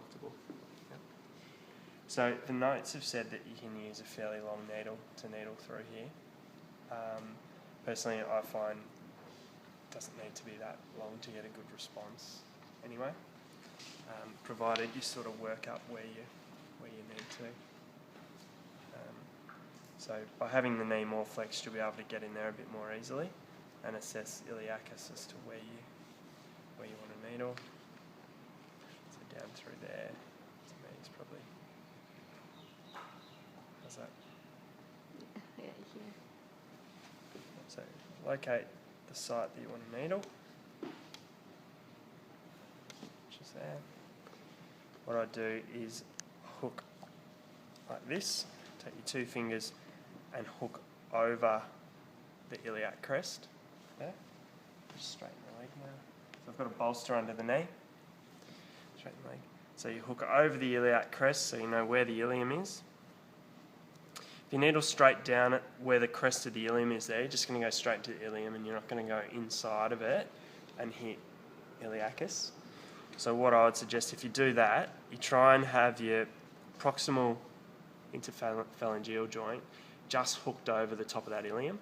comfortable. Yep. So the notes have said that you can use a fairly long needle to needle through here. Personally, I find it doesn't need to be that long to get a good response anyway, provided you sort of work up where you need to. So by having the knee more flexed, you'll be able to get in there a bit more easily and assess iliacus as to where you want to needle. So down through there, to me is probably, how's that? Yeah, here. So locate the site that you want to needle, which is there. What I do is hook like this, take your 2 fingers and hook over the iliac crest there. Just straighten the leg now. So I've got a bolster under the knee. Straighten the leg. So you hook over the iliac crest so you know where the ilium is. If you needle straight down at where the crest of the ilium is there, you're just going to go straight to the ilium and you're not going to go inside of it and hit iliacus. So what I would suggest, if you do that, you try and have your proximal interphalangeal joint just hooked over the top of that ilium.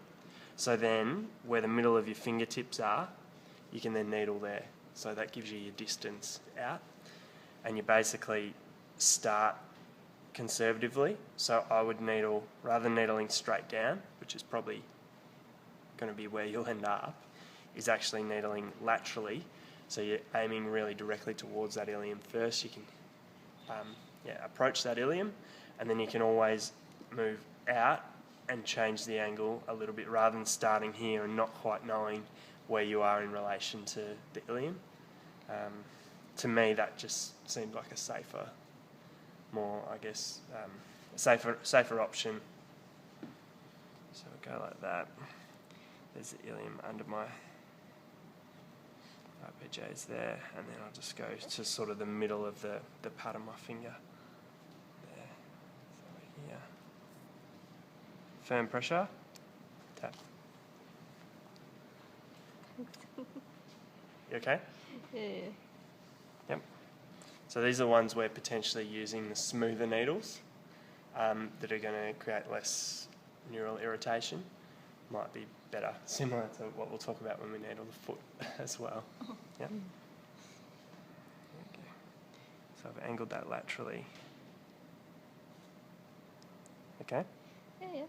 So then, where the middle of your fingertips are, you can then needle there. So that gives you your distance out. And you basically start conservatively. So I would needle, rather than needling straight down, which is probably going to be where you'll end up, is actually needling laterally. So you're aiming really directly towards that ilium first. You can approach that ilium, and then you can always move out and change the angle a little bit rather than starting here and not quite knowing where you are in relation to the ilium. To me, that just seemed like a safer, more, I guess, safer option. So we'll go like that. There's the ilium under my RPJs there, and then I'll just go to sort of the middle of the pad of my finger. There. So here. Firm pressure. Tap. You okay? Yeah. Yep. So these are the ones we're potentially using the smoother needles that are going to create less neural irritation. Might be better, similar to what we'll talk about when we needle the foot as well. Yeah. Okay. So I've angled that laterally. Okay. Yeah.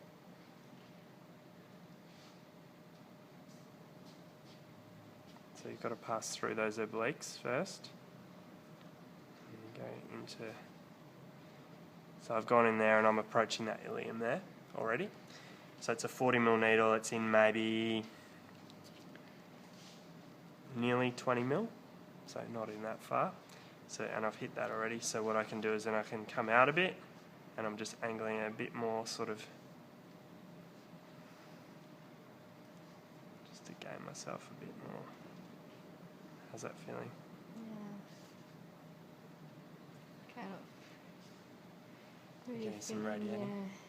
So you've got to pass through those obliques first. And go into. So I've gone in there and I'm approaching that ilium there already. So it's a 40mm needle, it's in maybe nearly 20mm, so not in that far. So, and I've hit that already, so what I can do is then I can come out a bit, and I'm just angling it a bit more, sort of, just to gain myself a bit more. How's that feeling? Yeah. Kind of. Getting some radiating. Yeah.